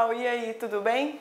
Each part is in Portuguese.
E aí, tudo bem?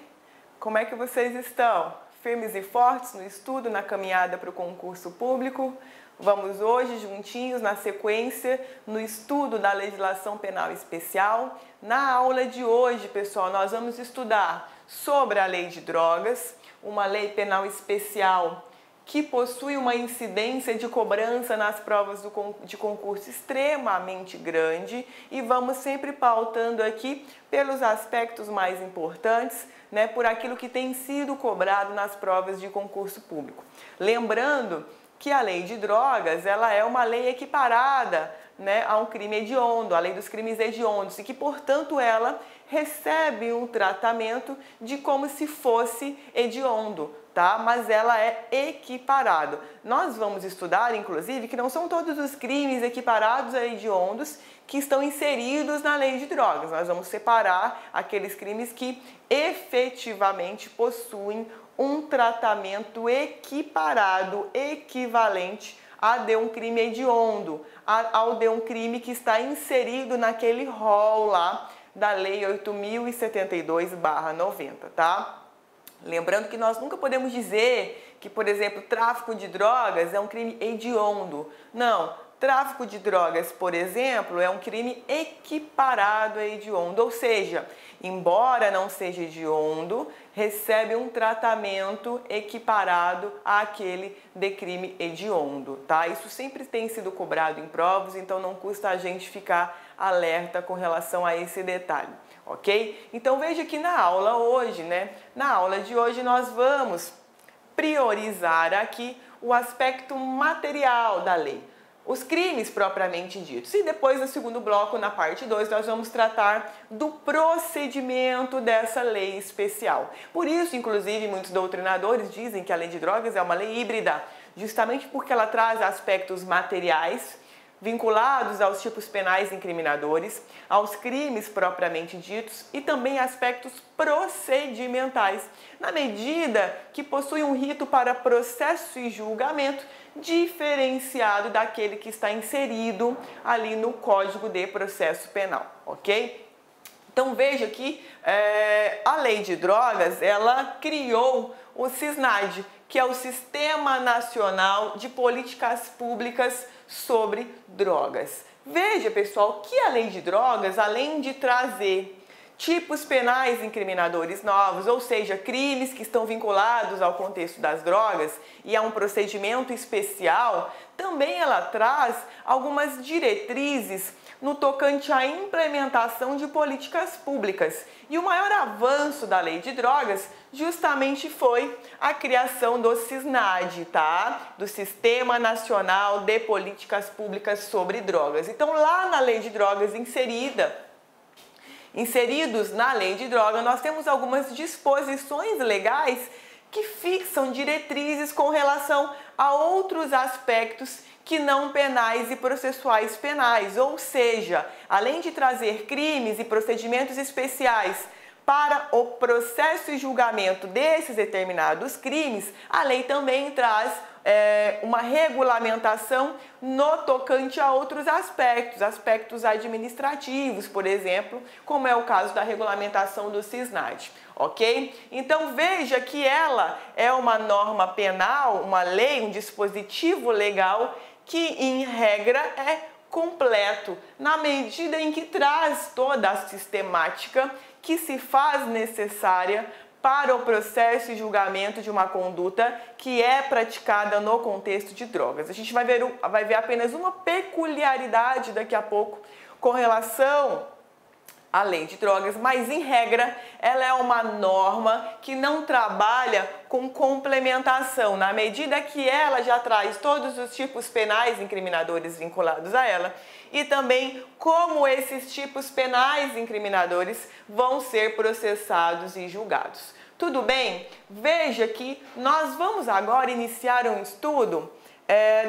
Como é que vocês estão? Firmes e fortes no estudo, na caminhada para o concurso público? Vamos hoje juntinhos na sequência no estudo da legislação penal especial. Na aula de hoje, pessoal, nós vamos estudar sobre a lei de drogas, uma lei penal especial que possui uma incidência de cobrança nas provas de concurso extremamente grande, e vamos sempre pautando aqui pelos aspectos mais importantes, por aquilo que tem sido cobrado nas provas de concurso público. Lembrando que a lei de drogas, ela é uma lei equiparada, a um crime hediondo, a lei dos crimes hediondos, e que, portanto, ela recebe um tratamento de como se fosse hediondo, tá? Mas ela é equiparado. Nós vamos estudar, inclusive, que não são todos os crimes equiparados a hediondos que estão inseridos na lei de drogas. Nós vamos separar aqueles crimes que efetivamente possuem um tratamento equiparado, equivalente a de um crime hediondo, ao de um crime que está inserido naquele rol lá da Lei 8.072/90, tá? Lembrando que nós nunca podemos dizer que, por exemplo, tráfico de drogas é um crime hediondo. Não, tráfico de drogas, por exemplo, é um crime equiparado a hediondo, ou seja, embora não seja hediondo, recebe um tratamento equiparado àquele de crime hediondo, tá? Isso sempre tem sido cobrado em provas, então não custa a gente ficar alerta com relação a esse detalhe, ok? Então veja que na aula hoje, na aula de hoje nós vamos priorizar aqui o aspecto material da lei, os crimes propriamente ditos. E depois, no segundo bloco, na parte 2, nós vamos tratar do procedimento dessa lei especial. Por isso, inclusive, muitos doutrinadores dizem que a lei de drogas é uma lei híbrida, justamente porque ela traz aspectos materiais vinculados aos tipos penais incriminadores, aos crimes propriamente ditos e também aspectos procedimentais, na medida que possui um rito para processo e julgamento diferenciado daquele que está inserido ali no Código de Processo Penal, ok? Então veja que a lei de drogas, ela criou o SISNAD, que é o Sistema Nacional de Políticas Públicas sobre Drogas. Veja, pessoal, que a lei de drogas, além de trazer tipos penais incriminadores novos, ou seja, crimes que estão vinculados ao contexto das drogas e a um procedimento especial, também ela traz algumas diretrizes no tocante à implementação de políticas públicas. E o maior avanço da lei de drogas justamente foi a criação do SISNAD, tá? Do Sistema Nacional de Políticas Públicas sobre Drogas. Então, lá na lei de drogas inseridos na lei de droga, nós temos algumas disposições legais que fixam diretrizes com relação a outros aspectos que não penais e processuais penais, ou seja, além de trazer crimes e procedimentos especiais para o processo e julgamento desses determinados crimes, a lei também traz uma regulamentação no tocante a outros aspectos administrativos, por exemplo, como é o caso da regulamentação do SISNAD, ok? Então veja que ela é uma norma penal, uma lei, um dispositivo legal que, em regra, é completo, na medida em que traz toda a sistemática que se faz necessária para o processo e julgamento de uma conduta que é praticada no contexto de drogas. A gente vai ver apenas uma peculiaridade daqui a pouco com relação à lei de drogas, mas em regra ela é uma norma que não trabalha com complementação, na medida que ela já traz todos os tipos penais incriminadores vinculados a ela e também como esses tipos penais incriminadores vão ser processados e julgados. Tudo bem? Veja que nós vamos agora iniciar um estudo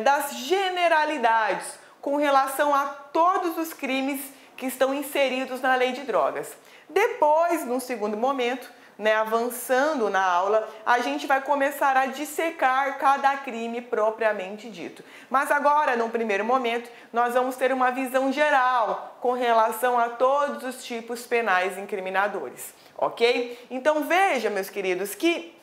das generalidades com relação a todos os crimes que estão inseridos na lei de drogas. Depois, num segundo momento, né, avançando na aula, a gente vai começar a dissecar cada crime propriamente dito. Mas agora, num primeiro momento, nós vamos ter uma visão geral com relação a todos os tipos penais incriminadores, ok? Então veja, meus queridos, que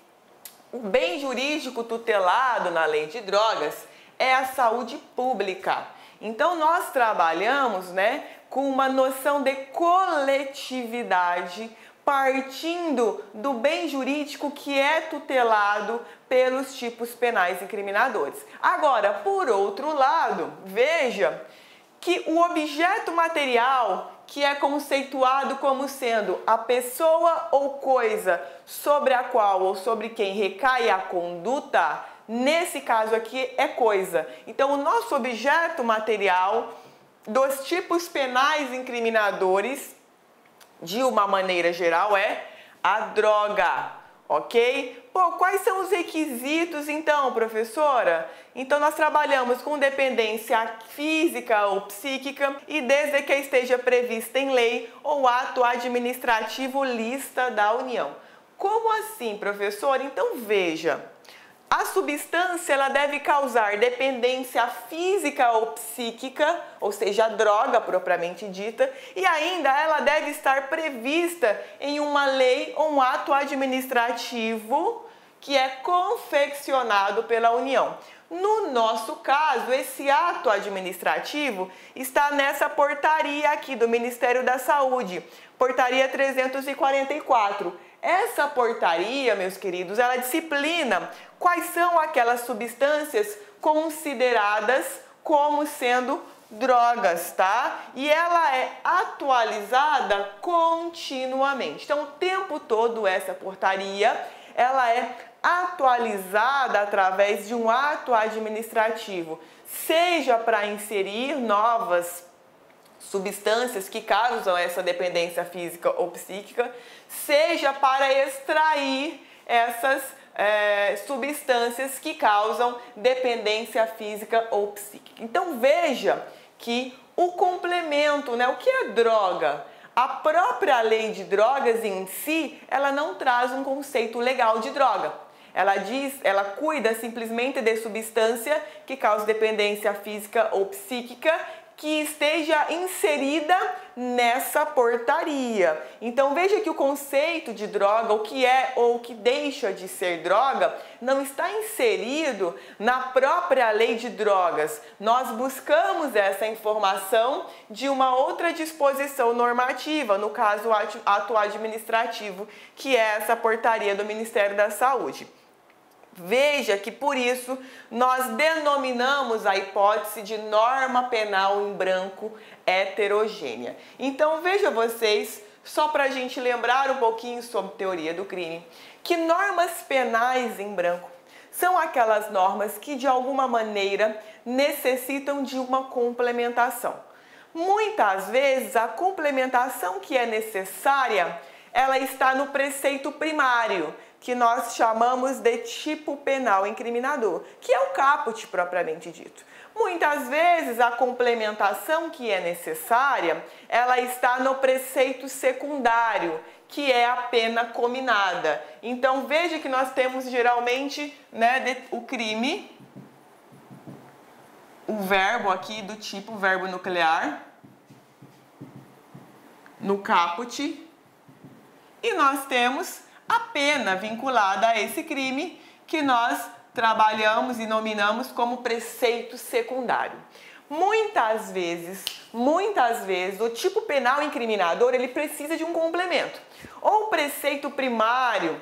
o bem jurídico tutelado na lei de drogas é a saúde pública. Então nós trabalhamos, né, com uma noção de coletividade, partindo do bem jurídico que é tutelado pelos tipos penais incriminadores. Agora, por outro lado, veja que o objeto material que é conceituado como sendo a pessoa ou coisa sobre a qual ou sobre quem recai a conduta, nesse caso aqui é coisa. Então, o nosso objeto material dos tipos penais incriminadores, de uma maneira geral, é a droga, ok? Pô, quais são os requisitos então, professora? Então nós trabalhamos com dependência física ou psíquica e desde que esteja prevista em lei ou ato administrativo lista da União. Como assim, professora? Então veja, a substância ela deve causar dependência física ou psíquica, ou seja, a droga propriamente dita, e ainda ela deve estar prevista em uma lei ou um ato administrativo que é confeccionado pela União. No nosso caso, esse ato administrativo está nessa portaria aqui do Ministério da Saúde, portaria 344. Essa portaria, meus queridos, ela disciplina quais são aquelas substâncias consideradas como sendo drogas, tá? E ela é atualizada continuamente. Então, o tempo todo essa portaria, ela é atualizada através de um ato administrativo, seja para inserir novas substâncias que causam essa dependência física ou psíquica, seja para extrair essas substâncias que causam dependência física ou psíquica. Então veja que o complemento, né, o que é droga? A própria lei de drogas em si, ela não traz um conceito legal de droga. Ela cuida simplesmente de substância que causa dependência física ou psíquica que esteja inserida nessa portaria. Então veja que o conceito de droga, o que é ou o que deixa de ser droga, não está inserido na própria lei de drogas. Nós buscamos essa informação de uma outra disposição normativa, no caso ato administrativo, que é essa portaria do Ministério da Saúde. Veja que por isso nós denominamos a hipótese de norma penal em branco heterogênea. Então veja vocês, só para a gente lembrar um pouquinho sobre teoria do crime, que normas penais em branco são aquelas normas que de alguma maneira necessitam de uma complementação. Muitas vezes a complementação que é necessária, ela está no preceito primário, que nós chamamos de tipo penal incriminador, que é o caput propriamente dito. Muitas vezes a complementação que é necessária, ela está no preceito secundário, que é a pena cominada. Então veja que nós temos geralmente, né, o crime, o verbo aqui do tipo verbo nuclear, no caput, e nós temos a pena vinculada a esse crime que nós trabalhamos e nominamos como preceito secundário. Muitas vezes, o tipo penal incriminador, ele precisa de um complemento. Ou o preceito primário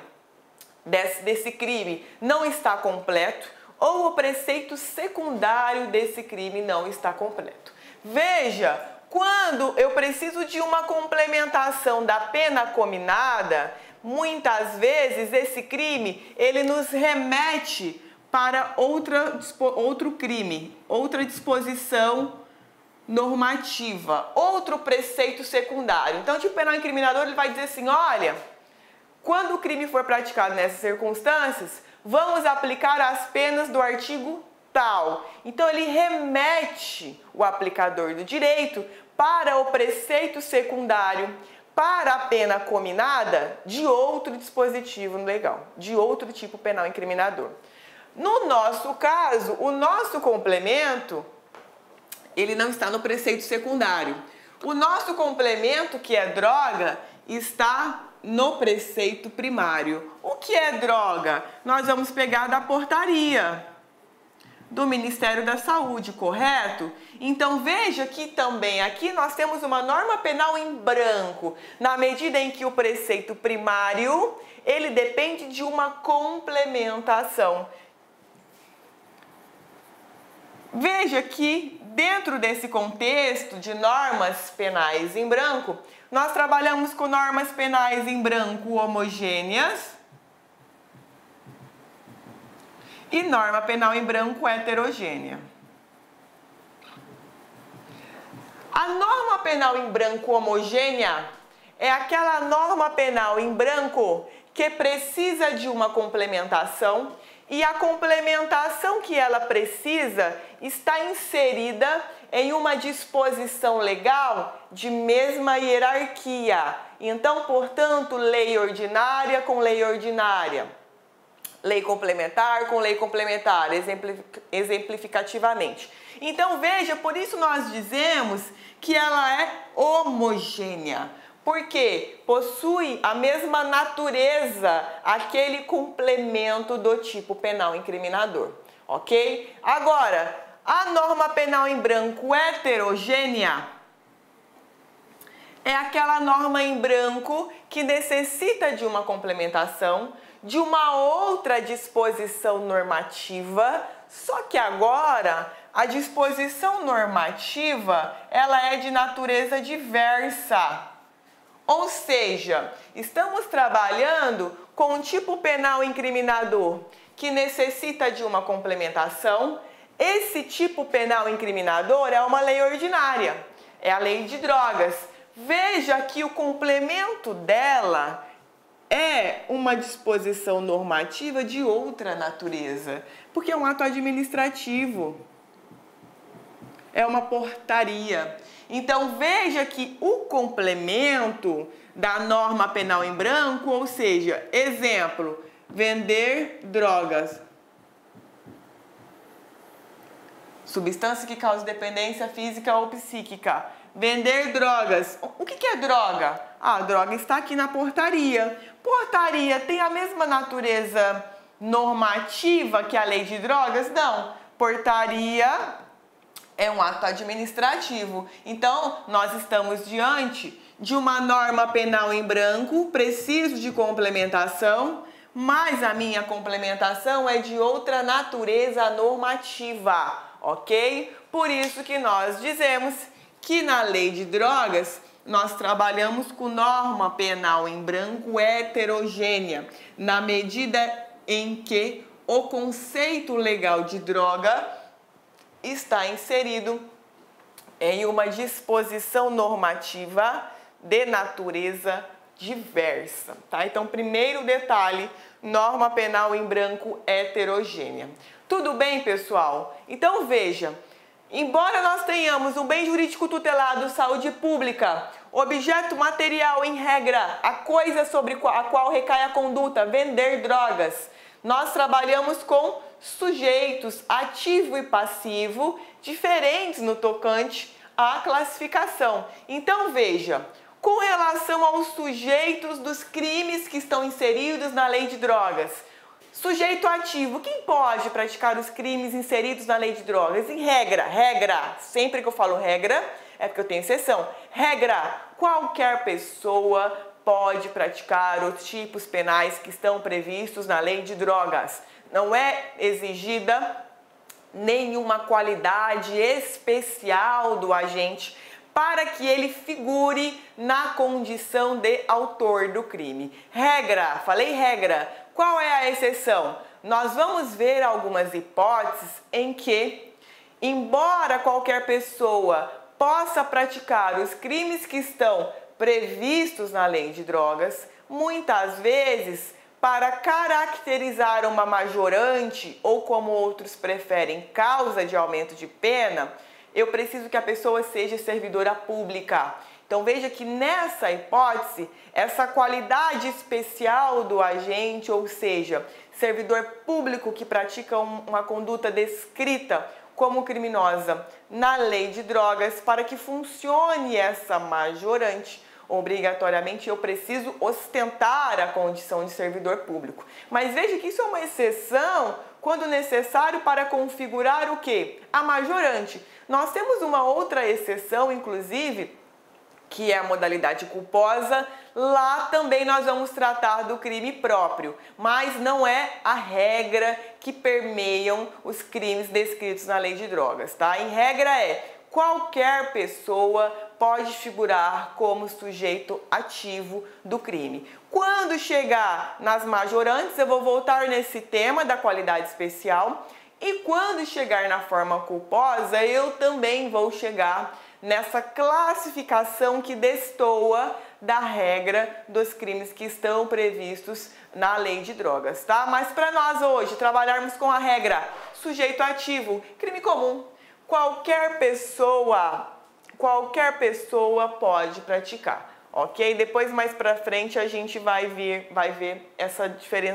desse crime não está completo, ou o preceito secundário desse crime não está completo. Veja, quando eu preciso de uma complementação da pena cominada, muitas vezes esse crime, ele nos remete para outro crime, outra disposição normativa, outro preceito secundário. Então, o tipo penal incriminador, ele vai dizer assim, olha, quando o crime for praticado nessas circunstâncias, vamos aplicar as penas do artigo tal. Então, ele remete o aplicador do direito para o preceito secundário, para a pena cominada de outro dispositivo legal, de outro tipo penal incriminador. No nosso caso, o nosso complemento, ele não está no preceito secundário. O nosso complemento, que é droga, está no preceito primário. O que é droga? Nós vamos pegar da portaria do Ministério da Saúde, correto? Então veja que também aqui nós temos uma norma penal em branco, na medida em que o preceito primário, ele depende de uma complementação. Veja que dentro desse contexto de normas penais em branco, nós trabalhamos com normas penais em branco homogêneas e norma penal em branco heterogênea. A norma penal em branco homogênea é aquela norma penal em branco que precisa de uma complementação e a complementação que ela precisa está inserida em uma disposição legal de mesma hierarquia. Então, portanto, lei ordinária com lei ordinária, lei complementar com lei complementar, exemplificativamente. Então, veja, por isso nós dizemos que ela é homogênea, porque possui a mesma natureza, aquele complemento do tipo penal incriminador, ok? Agora, a norma penal em branco heterogênea é aquela norma em branco que necessita de uma complementação, de uma outra disposição normativa, só que agora a disposição normativa ela é de natureza diversa. Ou seja, estamos trabalhando com um tipo penal incriminador que necessita de uma complementação. Esse tipo penal incriminador é uma lei ordinária, é a lei de drogas. Veja que o complemento dela é uma disposição normativa de outra natureza, porque é um ato administrativo, é uma portaria. Então, veja que o complemento da norma penal em branco, ou seja, exemplo, vender drogas, substância que causa dependência física ou psíquica. Vender drogas. O que é droga? A droga está aqui na portaria. Portaria tem a mesma natureza normativa que a lei de drogas? Não. Portaria é um ato administrativo. Então, nós estamos diante de uma norma penal em branco, preciso de complementação, mas a minha complementação é de outra natureza normativa, ok? Por isso que nós dizemos que na lei de drogas nós trabalhamos com norma penal em branco heterogênea, na medida em que o conceito legal de droga está inserido em uma disposição normativa de natureza diversa, tá? Então, primeiro detalhe, norma penal em branco heterogênea. Tudo bem, pessoal? Então, veja, embora nós tenhamos um bem jurídico tutelado, saúde pública, objeto material em regra, a coisa sobre a qual recai a conduta, vender drogas, nós trabalhamos com sujeitos ativo e passivo diferentes no tocante à classificação. Então, veja, com relação aos sujeitos dos crimes que estão inseridos na lei de drogas, sujeito ativo, quem pode praticar os crimes inseridos na lei de drogas? Em regra, sempre que eu falo regra, é porque eu tenho exceção. Regra, qualquer pessoa pode praticar os tipos penais que estão previstos na lei de drogas. Não é exigida nenhuma qualidade especial do agente para que ele figure na condição de autor do crime. Regra, falei regra. Qual é a exceção? Nós vamos ver algumas hipóteses em que, embora qualquer pessoa possa praticar os crimes que estão previstos na lei de drogas, muitas vezes, para caracterizar uma majorante ou, como outros preferem, causa de aumento de pena, eu preciso que a pessoa seja servidora pública. Então veja que nessa hipótese, essa qualidade especial do agente, ou seja, servidor público que pratica uma conduta descrita como criminosa na lei de drogas, para que funcione essa majorante, obrigatoriamente eu preciso ostentar a condição de servidor público. Mas veja que isso é uma exceção quando necessário para configurar o quê? A majorante. Nós temos uma outra exceção, inclusive, que é a modalidade culposa. Lá também nós vamos tratar do crime próprio, mas não é a regra que permeiam os crimes descritos na lei de drogas, tá? Em regra qualquer pessoa pode figurar como sujeito ativo do crime. Quando chegar nas majorantes, eu vou voltar nesse tema da qualidade especial, e quando chegar na forma culposa, eu também vou chegar nessa classificação que destoa da regra dos crimes que estão previstos na lei de drogas, tá? Mas para nós hoje trabalharmos com a regra sujeito ativo, crime comum, qualquer pessoa pode praticar, ok? Depois mais para frente a gente vai ver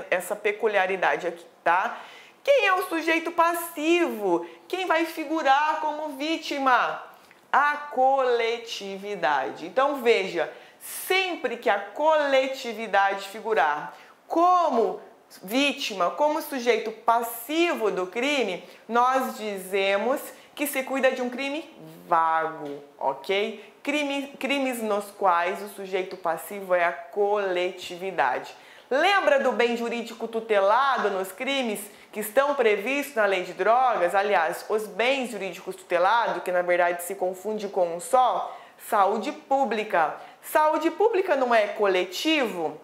essa peculiaridade aqui, tá? Quem é o sujeito passivo? Quem vai figurar como vítima? A coletividade. Então veja, sempre que a coletividade figurar como vítima, como sujeito passivo do crime, nós dizemos que se cuida de um crime vago, ok? Crimes nos quais o sujeito passivo é a coletividade. Lembra do bem jurídico tutelado nos crimes que estão previstos na lei de drogas? Aliás, os bens jurídicos tutelados, que na verdade se confunde com um só, saúde pública. Saúde pública não é coletivo?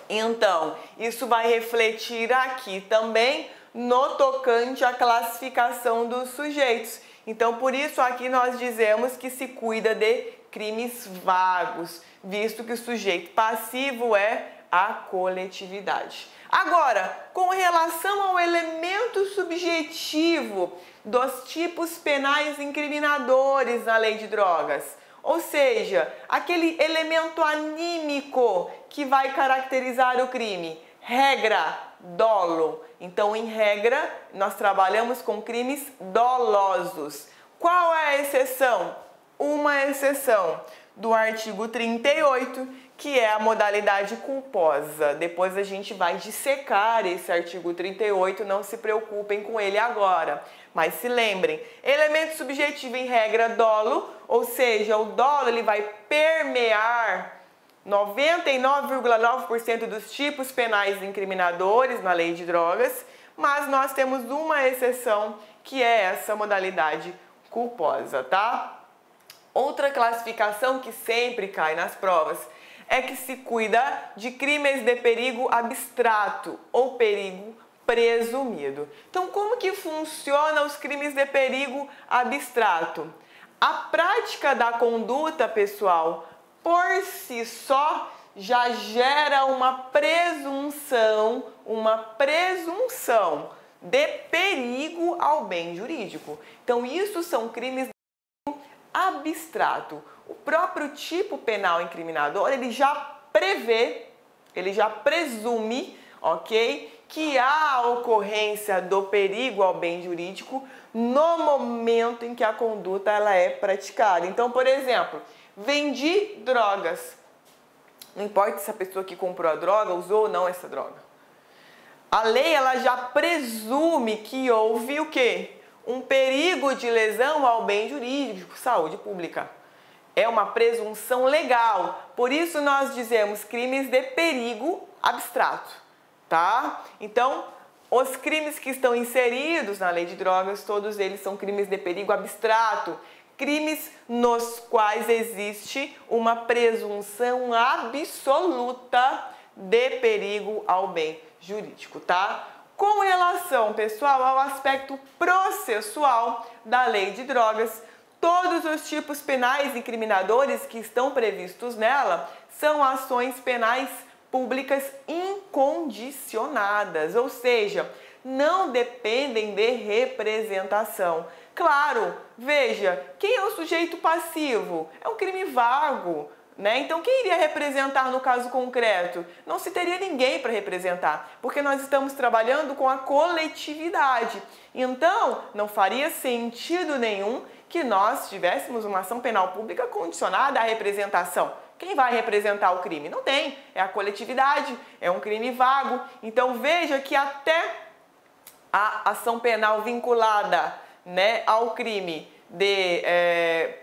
Então, isso vai refletir aqui também no tocante à classificação dos sujeitos. Então, por isso aqui nós dizemos que se cuida de crimes vagos, visto que o sujeito passivo é a coletividade. Agora, com relação ao elemento subjetivo dos tipos penais incriminadores na lei de drogas, ou seja, aquele elemento anímico que vai caracterizar o crime, regra, dolo. Então, em regra, nós trabalhamos com crimes dolosos. Qual é a exceção? Uma exceção do artigo 38, que é a modalidade culposa. Depois a gente vai dissecar esse artigo 38, não se preocupem com ele agora. Mas se lembrem, elemento subjetivo em regra dolo, ou seja, o dolo ele vai permear 99,9% dos tipos penais incriminadores na lei de drogas, mas nós temos uma exceção, que é essa modalidade culposa, tá? Outra classificação que sempre cai nas provas é que se cuida de crimes de perigo abstrato ou perigo presumido. Então, como que funciona os crimes de perigo abstrato? A prática da conduta, pessoal, por si só já gera uma presunção de perigo ao bem jurídico. Então, isso são crimes de perigo abstrato. O próprio tipo penal incriminador, ele já prevê, ele já presume, ok, que há a ocorrência do perigo ao bem jurídico no momento em que a conduta ela é praticada. Então, por exemplo, vendi drogas. Não importa se a pessoa que comprou a droga usou ou não essa droga. A lei ela já presume que houve o quê? Um perigo de lesão ao bem jurídico, saúde pública. É uma presunção legal. Por isso nós dizemos crimes de perigo abstrato, tá? Então, os crimes que estão inseridos na lei de drogas, todos eles são crimes de perigo abstrato. Crimes nos quais existe uma presunção absoluta de perigo ao bem jurídico, tá? Com relação, pessoal, ao aspecto processual da lei de drogas, todos os tipos penais incriminadores que estão previstos nela são ações penais públicas incondicionadas, ou seja, não dependem de representação. Claro, veja, quem é o sujeito passivo? É um crime vago, né? Então, quem iria representar no caso concreto? Não se teria ninguém para representar, porque nós estamos trabalhando com a coletividade. Então, não faria sentido nenhum que nós tivéssemos uma ação penal pública condicionada à representação. Quem vai representar o crime? Não tem, é a coletividade, é um crime vago. Então, veja que até a ação penal vinculada, né, ao crime de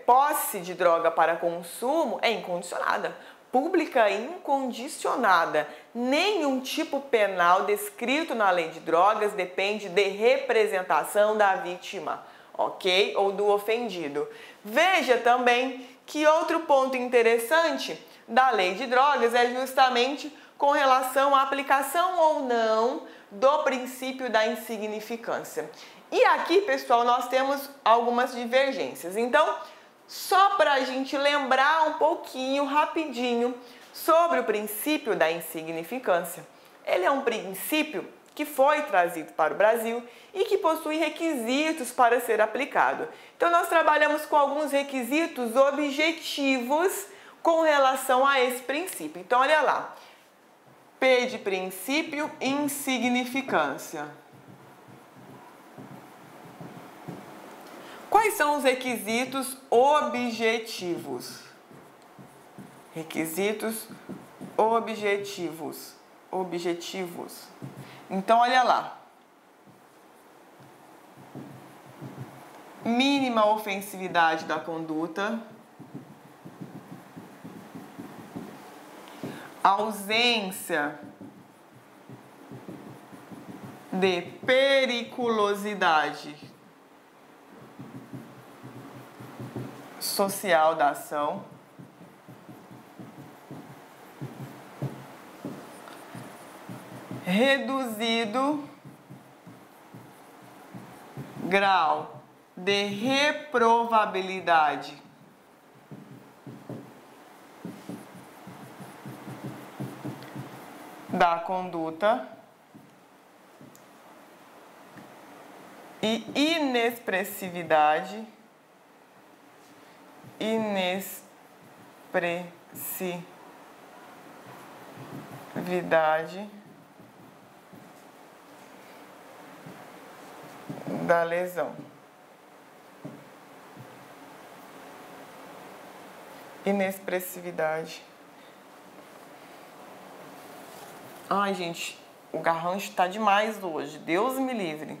posse de droga para consumo é incondicionada, pública e incondicionada. Nenhum tipo penal descrito na lei de drogas depende de representação da vítima, ok? Ou do ofendido. Veja também que outro ponto interessante da lei de drogas é justamente com relação à aplicação ou não do princípio da insignificância. E aqui, pessoal, nós temos algumas divergências. Então, só para a gente lembrar um pouquinho, rapidinho, sobre o princípio da insignificância. Ele é um princípio que foi trazido para o Brasil e que possui requisitos para ser aplicado. Então, nós trabalhamos com alguns requisitos objetivos com relação a esse princípio. Então, olha lá. P de princípio, insignificância. Quais são os requisitos objetivos? Requisitos objetivos. Então, olha lá. Mínima ofensividade da conduta. Ausência de periculosidade social da ação. Reduzido grau de reprovabilidade da conduta e inexpressividade da lesão. Inexpressividade. Ai, gente, o garrancho tá demais hoje. Deus me livre.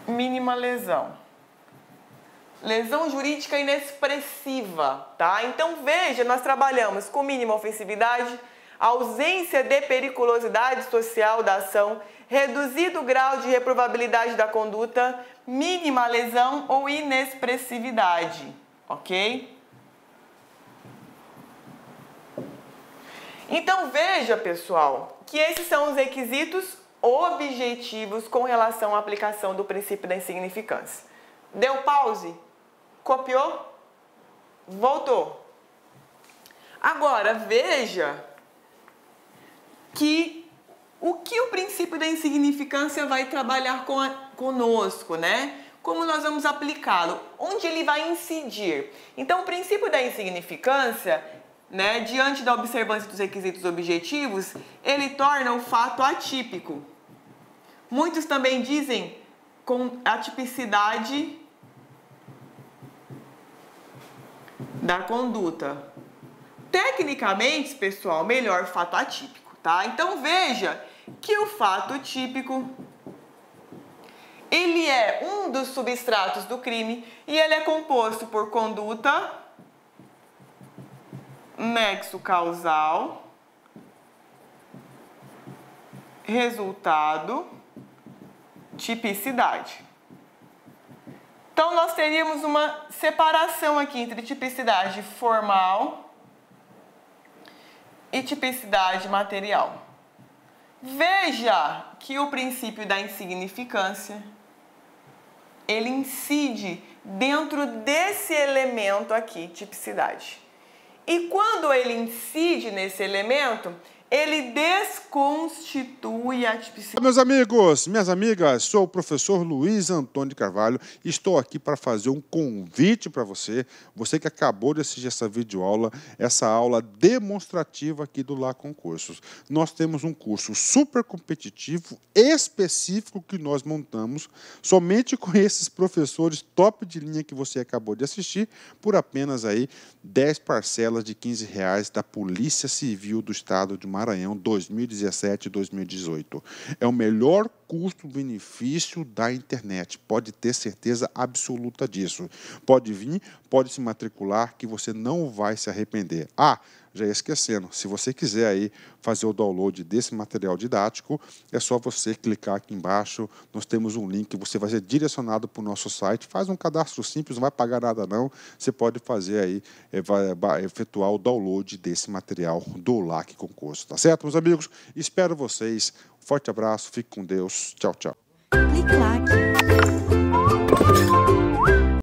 Mínima lesão. Lesão jurídica inexpressiva, tá? Então, veja, nós trabalhamos com mínima ofensividade, ausência de periculosidade social da ação, reduzido grau de reprovabilidade da conduta, mínima lesão ou inexpressividade, ok? Então, veja, pessoal, que esses são os requisitos objetivos com relação à aplicação do princípio da insignificância. Deu pause? Copiou? Voltou. Agora, veja que o princípio da insignificância vai trabalhar conosco, né? Como nós vamos aplicá-lo? Onde ele vai incidir? Então, o princípio da insignificância, né, diante da observância dos requisitos objetivos, ele torna o fato atípico. Muitos também dizem com atipicidade da conduta. Tecnicamente, pessoal, melhor fato atípico, tá? Então, veja que o fato típico, ele é um dos substratos do crime e ele é composto por conduta, nexo causal, resultado, tipicidade. Então, nós teríamos uma separação aqui entre tipicidade formal e tipicidade material. Veja que o princípio da insignificância, ele incide dentro desse elemento aqui, tipicidade. E quando ele incide nesse elemento, Ele desconstitui a tipicidade. Meus amigos, minhas amigas, sou o professor Luiz Antônio de Carvalho e estou aqui para fazer um convite para você, você que acabou de assistir essa videoaula, essa aula demonstrativa aqui do Lá Concursos. Nós temos um curso super competitivo, específico que nós montamos somente com esses professores top de linha que você acabou de assistir, por apenas aí 10 parcelas de R$15 da Polícia Civil do Estado de Maranhão 2017 e 2018. É o melhor custo-benefício da internet. Pode ter certeza absoluta disso. Pode vir, pode se matricular, que você não vai se arrepender. Já ia esquecendo, se você quiser aí fazer o download desse material didático, é só você clicar aqui embaixo, nós temos um link, você vai ser direcionado para o nosso site, faz um cadastro simples, não vai pagar nada não, você pode fazer aí, vai efetuar o download desse material do LAC Concurso, tá certo, meus amigos? Espero vocês, forte abraço, fique com Deus, tchau, tchau. Clique lá.